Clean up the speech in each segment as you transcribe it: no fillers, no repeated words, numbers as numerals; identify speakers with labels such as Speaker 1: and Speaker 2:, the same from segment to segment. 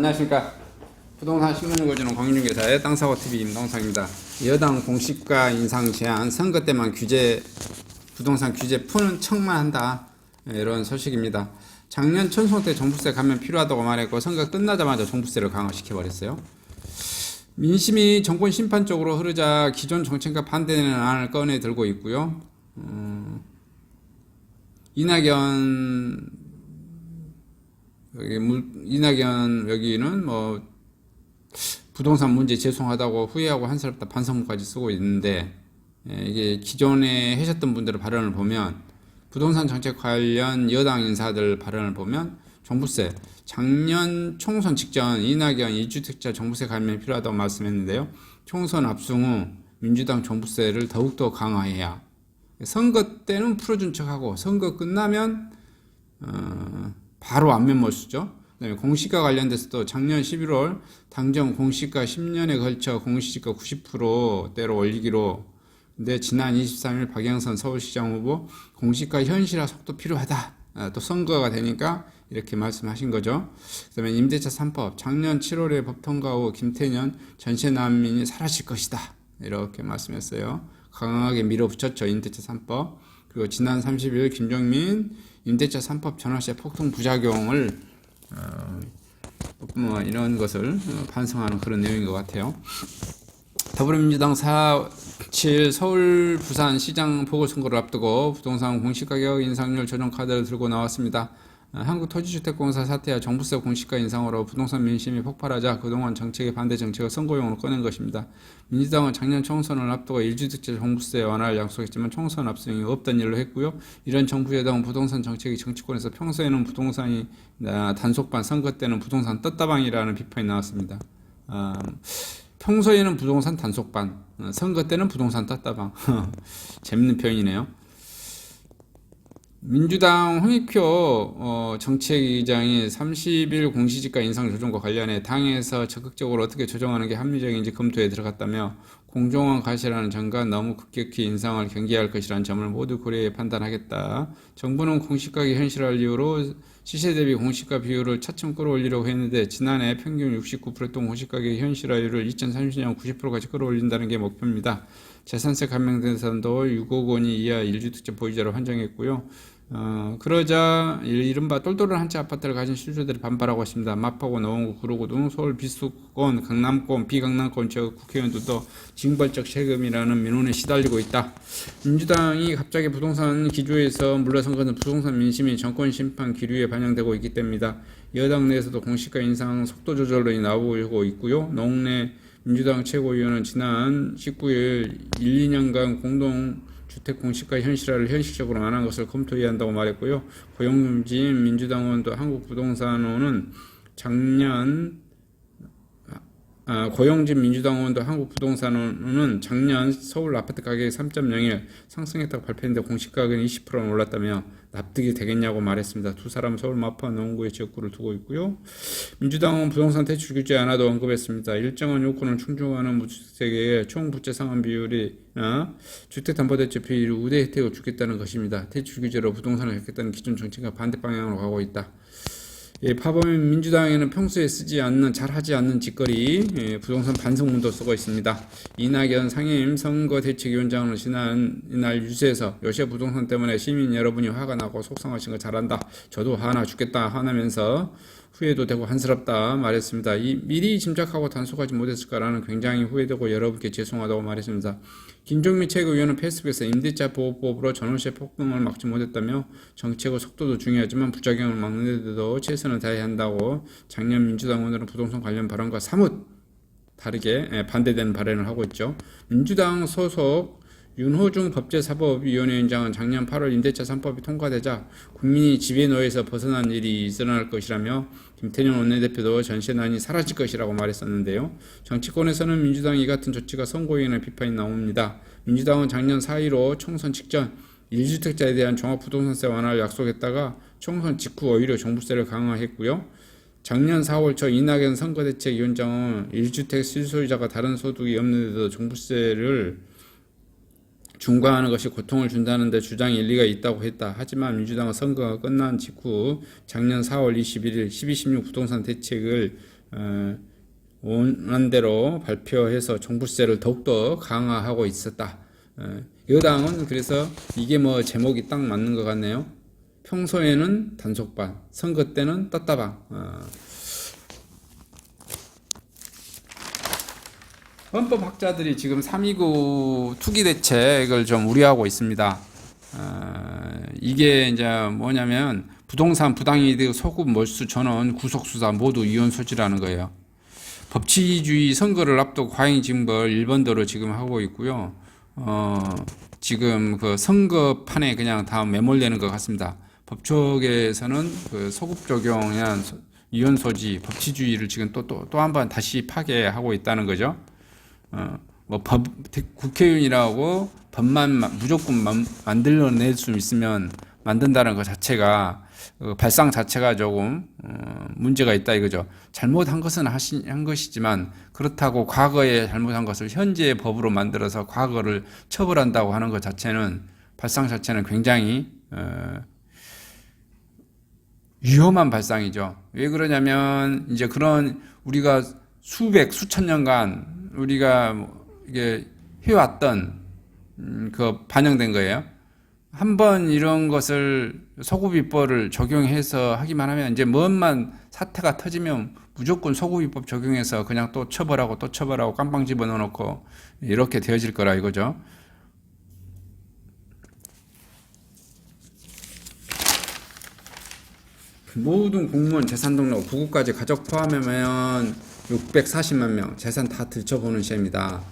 Speaker 1: 안녕하십니까. 부동산 신문 읽어주는 공인중개사의 땅사고TV 임동상입니다. 여당 공시가 인상 제한, 선거 때만 부동산 규제 푸는 척만 한다, 이런 소식입니다. 작년 총선 때 종부세 감면 필요하다고 말했고 선거 끝나자마자 종부세를 강화시켜버렸어요. 민심이 정권 심판 쪽으로 흐르자 기존 정책과 반대되는 안을 꺼내 들고 있고요. 이낙연 여기는 뭐 부동산 문제 죄송하다고 후회하고 한스럽다 반성문까지 쓰고 있는데, 이게 기존에 하셨던 분들의 발언을 보면, 부동산 정책 관련 여당 인사들 발언을 보면 종부세, 작년 총선 직전 이낙연 2주택자 종부세 감면이 필요하다고 말씀했는데요. 총선 압승 후 민주당 종부세를 더욱더 강화해야, 선거 때는 풀어준 척하고 선거 끝나면 바로 안면 몰수죠. 그다음에 공시가 관련돼서도 작년 11월 당정 공시가 10년에 걸쳐 공시지가 90%대로 올리기로. 근데 지난 23일 박영선 서울시장 후보 공시가 현실화 속도 필요하다. 또 선거가 되니까 이렇게 말씀하신 거죠. 그다음에 임대차 3법 작년 7월에 법 통과 후 김태년 전세 난민이 사라질 것이다, 이렇게 말씀했어요. 강하게 밀어붙였죠, 임대차 3법. 그리고 지난 30일 김종민 임대차 3법 전월세 폭등 부작용을 이런 것을 반성하는 그런 내용인 것 같아요. 더불어민주당 4.7 서울 부산 시장 보궐선거를 앞두고 부동산 공시가격 인상률 조정 카드를 들고 나왔습니다. 한국토지주택공사 사태와 종부세 공시가 인상으로 부동산 민심이 폭발하자 그동안 정책의 반대 정책을 선거용으로 꺼낸 것입니다. 민주당은 작년 총선을 앞두고 1주택자 종부세 완화를 약속했지만 총선 압승이 없던 일로 했고요. 이런 정부 여당은 부동산 정책이 정치권에서 평소에는 부동산이 단속반, 선거 때는 부동산 떴다방이라는 비판이 나왔습니다. 평소에는 부동산 단속반, 선거 때는 부동산 떴다방. 재밌는 표현이네요. 민주당 홍익표 정책위장이 30일 공시지가 인상 조정과 관련해 당에서 적극적으로 어떻게 조정하는 게 합리적인지 검토에 들어갔다며, 공정한 가시라는 점과 너무 급격히 인상을 경계할 것이라는 점을 모두 고려해 판단하겠다. 정부는 공시가격 현실화를 이유로 시세 대비 공시가 비율을 차츰 끌어올리려고 했는데, 지난해 평균 69%던 공시가격 현실화율을 2030년 90%까지 끌어올린다는 게 목표입니다. 재산세 감면 대상도 6억 원이 이하 1주택자 보유자로 한정했고요. 그러자 이른바 똘똘한 한 채 아파트를 가진 실주들이 반발하고 있습니다. 마포구, 노원구, 구로구 등 서울 비수권, 강남권, 비강남권 지역 국회의원들도 징벌적 세금이라는 민원에 시달리고 있다. 민주당이 갑자기 부동산 기조에서 물러선 것은 부동산 민심이 정권 심판 기류에 반영되고 있기 때문이다. 여당 내에서도 공시가 인상 속도 조절론이 나오고 있고요. 노웅래 민주당 최고위원은 지난 19일 1, 2년간 공동주택 공시가 현실화를 현실적으로 안 한 것을 검토해야 한다고 말했고요. 고용진 민주당원도 한국부동산원은 고용진 민주당원도 한국부동산원은 작년 서울 아파트 가격이 3.01 상승했다고 발표했는데 공시가격은 20%는 올랐다며 납득이 되겠냐고 말했습니다. 두 사람은 서울 마포와 노원구에 지역구를 두고 있고요. 민주당은 부동산 대출 규제 하나도 언급했습니다. 일정한 요건을 충족하는 무주택의 총 부채 상환 비율이나 주택담보대출 비율 우대 혜택을 주겠다는 것입니다. 대출 규제로 부동산을 갖겠다는 기존 정책과 반대 방향으로 가고 있다. 파범인 민주당에는 평소에 쓰지 않는, 잘하지 않는 짓거리, 부동산 반성문도 쓰고 있습니다. 이낙연 상임 선거대책위원장은 지난 이날 유세에서 요새 부동산 때문에 시민 여러분이 화가 나고 속상하신 거 잘한다. 저도 화나 죽겠다 화나면서 후회도 되고 한스럽다 말했습니다. 미리 짐작하고 단속하지 못했을까라는 굉장히 후회되고 여러분께 죄송하다고 말했습니다. 김종민 최고위원은 페이스북에서 임대차 보호법으로 전월세 폭등을 막지 못했다며 정책의 속도도 중요하지만 부작용을 막는 데도 최선을 다해야 한다고 작년 민주당 의원들은 부동산 관련 발언과 사뭇 다르게 반대되는 발언을 하고 있죠. 민주당 소속 윤호중 법제사법위원회위원장은 작년 8월 임대차 3법이 통과되자 국민이 지배노예에서 벗어난 일이 일어날 것이라며 김태년 원내대표도 전세난이 사라질 것이라고 말했었는데요. 정치권에서는 민주당 이 같은 조치가 선거인의 비판이 나옵니다. 민주당은 작년 4.15 총선 직전 1주택자에 대한 종합부동산세 완화를 약속했다가 총선 직후 오히려 종부세를 강화했고요. 작년 4월 초 이낙연 선거대책위원장은 1주택 실소유자가 다른 소득이 없는데도 종부세를 중과하는 것이 고통을 준다는 데 주장이 일리가 있다고 했다. 하지만 민주당은 선거가 끝난 직후 작년 4월 21일 12.16 부동산 대책을 원안대로 발표해서 종부세를 더욱더 강화하고 있었다. 여당은 그래서 이게 뭐 제목이 딱 맞는 것 같네요. 평소에는 단속반, 선거 때는 떴다방. 헌법학자들이 지금 3.29 투기 대책을 좀 우려하고 있습니다. 이게 이제 뭐냐면 부동산 부당이득 소급 몰수 전원 구속수사 모두 위헌 소지라는 거예요. 법치주의 선거를 앞두고 과잉징벌 일본도로 지금 하고 있고요. 지금 그 선거판에 그냥 다 매몰되는 것 같습니다. 법조계에서는 그 소급 적용이나 위헌 소지, 법치주의를 지금 또 한 번 다시 파괴하고 있다는 거죠. 국회의원이라고 법만 무조건 만들어낼 수 있으면 만든다는 것 자체가 발상 자체가 조금 문제가 있다 이거죠. 잘못한 것은 한 것이지만 그렇다고 과거에 잘못한 것을 현재의 법으로 만들어서 과거를 처벌한다고 하는 것 자체는 발상 자체는 굉장히 위험한 발상이죠. 왜 그러냐면 이제 그런 우리가 수천 년간 우리가 이게 해왔던 그 반영된 거예요. 한번 이런 것을 소급입법을 적용해서 하기만 하면 이제 뭔만 사태가 터지면 무조건 소급입법 적용해서 그냥 또 처벌하고 깜빵 집어넣어놓고 이렇게 되어질 거라 이거죠. 모든 공무원 재산 등록 부부까지 가족 포함하면 640만 명 재산 다 들춰보는 시입니다.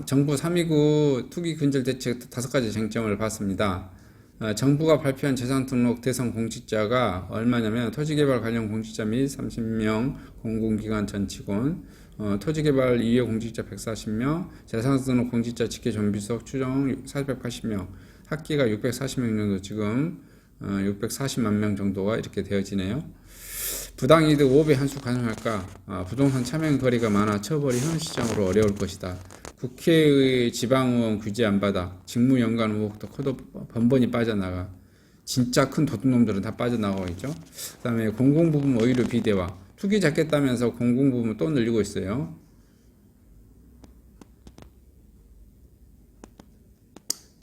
Speaker 1: 정부 3.29 투기 근절 대책 5가지 쟁점을 봤습니다. 정부가 발표한 재산 등록 대상 공직자가 얼마냐면 토지개발 관련 공직자 및 30명 공공기관 전 직원, 토지개발 이해 공직자 140명, 재산 등록 공직자 직계 좀비석 추정 480명, 학기가 640명 정도 지금 640만 명 정도가 이렇게 되어지네요. 부당이득 5배 한수 가능할까? 부동산 차명 거리가 많아 처벌이 현 시장으로 어려울 것이다. 국회의 지방의원 규제 안 받아 직무연관 의혹도 커도 번번이 빠져나가. 진짜 큰 도둑놈들은 다 빠져나가고 있죠. 그 다음에 공공부문 의료 비대화. 투기 잡겠다면서 공공부문 또 늘리고 있어요.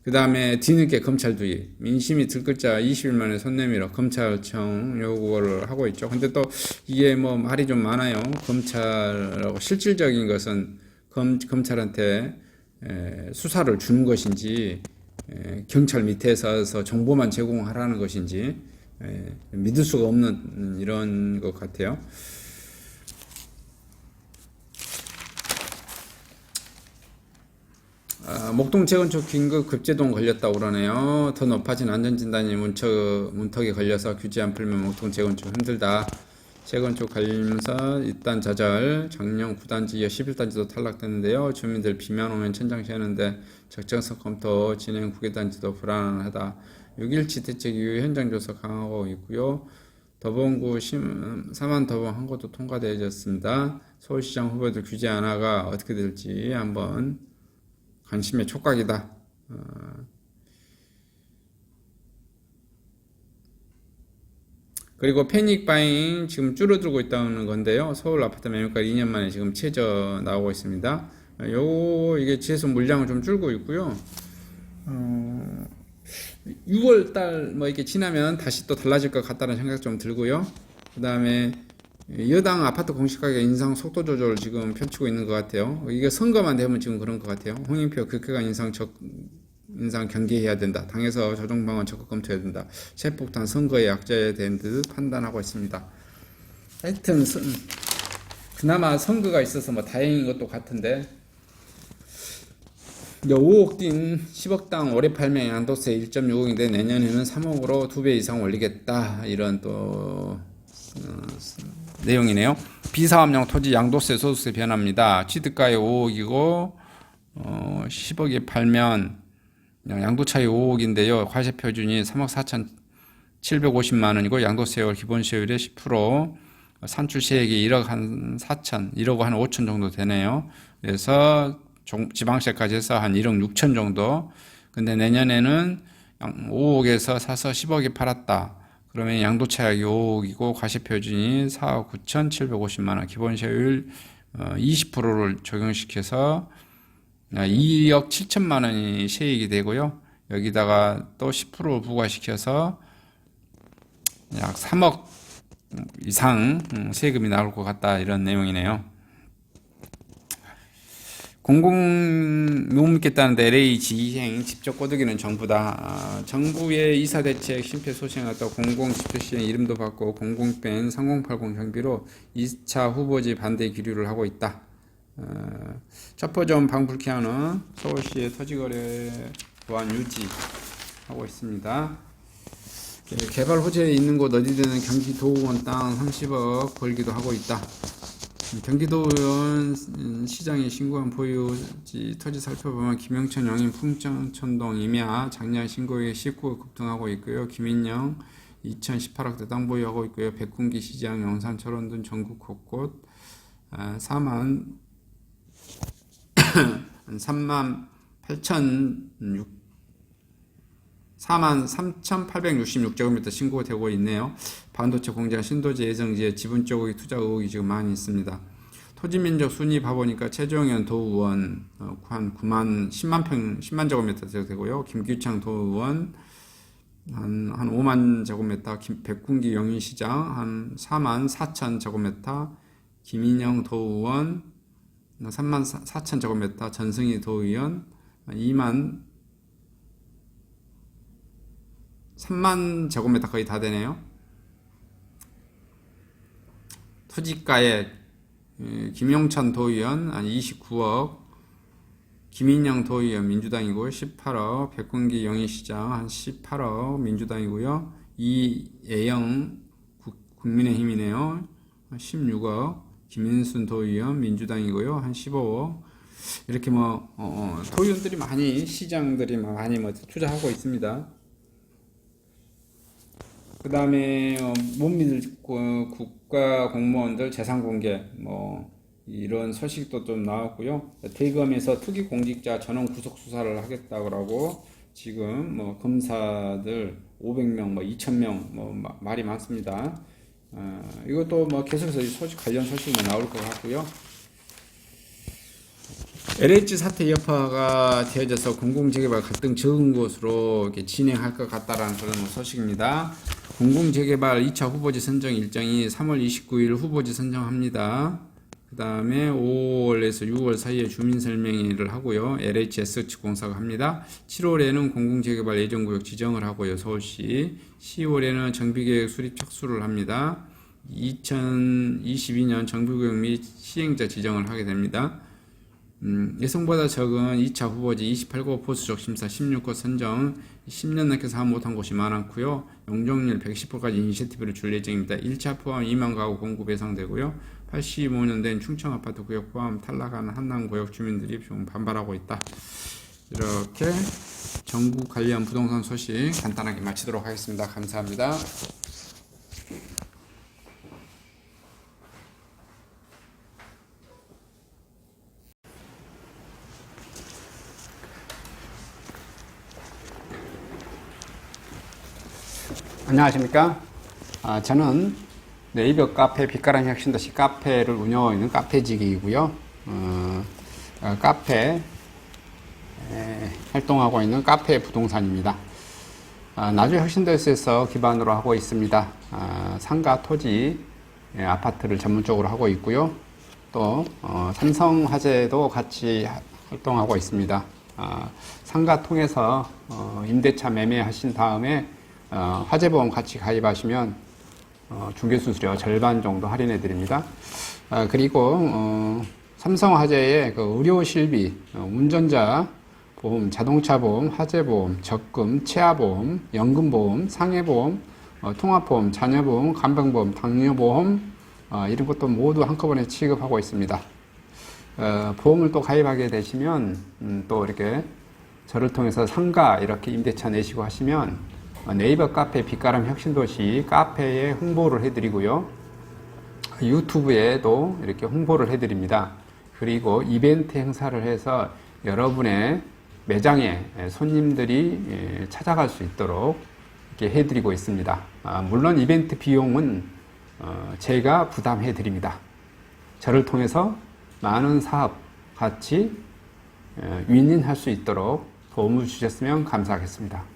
Speaker 1: 그 다음에 뒤늦게 검찰 투입. 민심이 들끓자 20일 만에 손 내밀어 검찰청 요구를 하고 있죠. 근데 또 이게 뭐 말이 좀 많아요. 검찰하고 실질적인 것은 검찰한테 수사를 주는 것인지 경찰 밑에서 정보만 제공하라는 것인지 믿을 수가 없는 이런 것 같아요. 목동 재건축 긴급 급제동 걸렸다고 그러네요. 더 높아진 안전진단이 문턱에 걸려서 규제 안 풀면 목동 재건축 힘들다. 재건축 관림사 일단 좌절, 작년 9단지 이어 11단지도 탈락됐는데요. 주민들 비만 오면 천장시하는데 적정성 검토 진행 9개단지도 불안하다. 6.17 대책 이후 현장 조사 강화하고 있고요. 더봉구 사만 더봉 한 곳도 통과되어졌습니다. 서울시장 후보들 규제 안하가 어떻게 될지 한번 관심의 촉각이다. 그리고 패닉 바잉 지금 줄어들고 있다는 건데요. 서울 아파트 매매가 2년 만에 지금 최저 나오고 있습니다. 이게 지수 물량은 좀 줄고 있고요. 6월 달 뭐 이렇게 지나면 다시 또 달라질 것 같다는 생각 좀 들고요. 그 다음에 여당 아파트 공시가격 인상 속도 조절을 지금 펼치고 있는 것 같아요. 이게 선거만 되면 지금 그런 것 같아요. 홍영표 국회가 인상 경계해야 된다. 당에서 조정 방안 적극 검토해야 된다. 세폭탄 선거에 약자에 된 듯 판단하고 있습니다. 하여튼 그나마 선거가 있어서 뭐 다행인 것도 같은데 5억 뛴 10억당 올해 팔면 양도세 1.6억인데 내년에는 3억으로 2배 이상 올리겠다. 이런 또 내용이네요. 비사업용 토지 양도세 소득세 변화입니다. 취득가액 5억이고 10억에 팔면 양도차익 5억인데요. 과세 표준이 3억 4,750만 원이고 양도세율 기본세율의 10%, 산출세액이 1억 한 4천, 1억 한 5천 정도 되네요. 그래서 지방세까지 해서 한 1억 6천 정도. 근데 내년에는 5억에서 사서 10억에 팔았다. 그러면 양도차익 5억이고 과세표준이 4억 9,750만 원, 기본세율 20%를 적용시켜서 2억 7천만 원이 세액이 되고요. 여기다가 또 10% 부과시켜서 약 3억 이상 세금이 나올 것 같다, 이런 내용이네요. 공공 못 믿겠다는데 LA 지휘행 직접 꼬드기는 정부다. 정부의 이사대책 심폐소생하다 공공집회시행 이름도 바꿔 공공밴 3080 경비로 2차 후보지 반대 기류를 하고 있다. 첩보점 방불케 하는 서울시의 토지거래 보안 유지하고 있습니다. 개발 호재에 있는 곳 어디든 경기도원 땅 30억 벌기도 하고 있다. 경기도원 시장에 신고한 보유지 토지 살펴보면 김영천 영인 풍천동 임야 작년 신고액 19억 급등하고 있고요. 김인영 2018학대 땅 보유하고 있고요. 백군기 시장, 영산, 철원 등 전국 곳곳 4만 3,866제곱미터 신고가 되고 있네요. 반도체 공장 신도지 예정지에 지분 쪽의 투자 의혹이 지금 많이 있습니다. 토지면적 순위 봐보니까 최종현 도의원 한 10만 제곱미터 되고요. 김규창 도의원 한 5만 제곱미터, 백군기 영인시장 한 4만 4천 제곱미터, 김인영 도의원 3만 4천 제곱미터, 전승희 도의원 3만 제곱미터 거의 다 되네요. 토지가에 김용찬 도의원 한 29억, 김인영 도의원 민주당이고요. 18억, 백군기 영희시장 한 18억 민주당이고요. 이애영 국민의힘이네요. 16억, 김인순 도의원 민주당이고요. 한 15억. 이렇게 도의원들이 많이, 시장들이 많이 투자하고 있습니다. 그 다음에 못 믿을 국가 공무원들 재산 공개 이런 소식도 좀 나왔고요. 대검에서 투기 공직자 전원 구속 수사를 하겠다고 지금 검사들 500명, 2000명 말이 많습니다. 이것도 계속해서 관련 소식만 나올 것 같고요. LH 사태 여파가 되어져서 공공재개발 갈등 적은 곳으로 이렇게 진행할 것 같다라는 그런 소식입니다. 공공재개발 2차 후보지 선정 일정이 3월 29일 후보지 선정합니다. 그 다음에 5월에서 6월 사이에 주민설명회를 하고요. LH S공사가 합니다. 7월에는 공공재개발 예정구역 지정을 하고요. 서울시. 10월에는 정비계획 수립 착수를 합니다. 2022년 정비구역 및 시행자 지정을 하게 됩니다. 예상보다 적은 2차 후보지 28곳 보수적 심사 16곳 선정 10년 넘게 사업 못한 곳이 많았고요. 용적률 110%까지 이니셔티브를 줄 예정입니다. 1차 포함 2만 가구 공급 예상되고요. 85년 된 충청 아파트 구역 포함 탈락하는 한남 구역 주민들이 좀 반발하고 있다. 이렇게 전국 관련 부동산 소식 간단하게 마치도록 하겠습니다. 감사합니다. 안녕하십니까. 저는 네이버 카페 빛가람 혁신도시 카페를 운영하고 있는 카페직이고요. 카페 활동하고 있는 카페 부동산입니다. 나주 혁신도시에서 기반으로 하고 있습니다. 상가 토지 아파트를 전문적으로 하고 있고요. 또 삼성화재도 같이 활동하고 있습니다. 상가 통해서 임대차 매매하신 다음에 화재보험 같이 가입하시면 중개수수료 절반 정도 할인해 드립니다. 그리고 삼성화재의 의료실비, 운전자 보험, 자동차 보험, 화재보험, 적금, 치아보험, 연금보험, 상해보험, 통합보험, 자녀보험, 간병보험, 당뇨보험 이런 것도 모두 한꺼번에 취급하고 있습니다. 보험을 또 가입하게 되시면 또 이렇게 저를 통해서 상가 이렇게 임대차 내시고 하시면 네이버 카페 빛가람 혁신도시 카페에 홍보를 해드리고요. 유튜브에도 이렇게 홍보를 해드립니다. 그리고 이벤트 행사를 해서 여러분의 매장에 손님들이 찾아갈 수 있도록 이렇게 해드리고 있습니다. 물론 이벤트 비용은 제가 부담해 드립니다. 저를 통해서 많은 사업 같이 윈윈할 수 있도록 도움을 주셨으면 감사하겠습니다.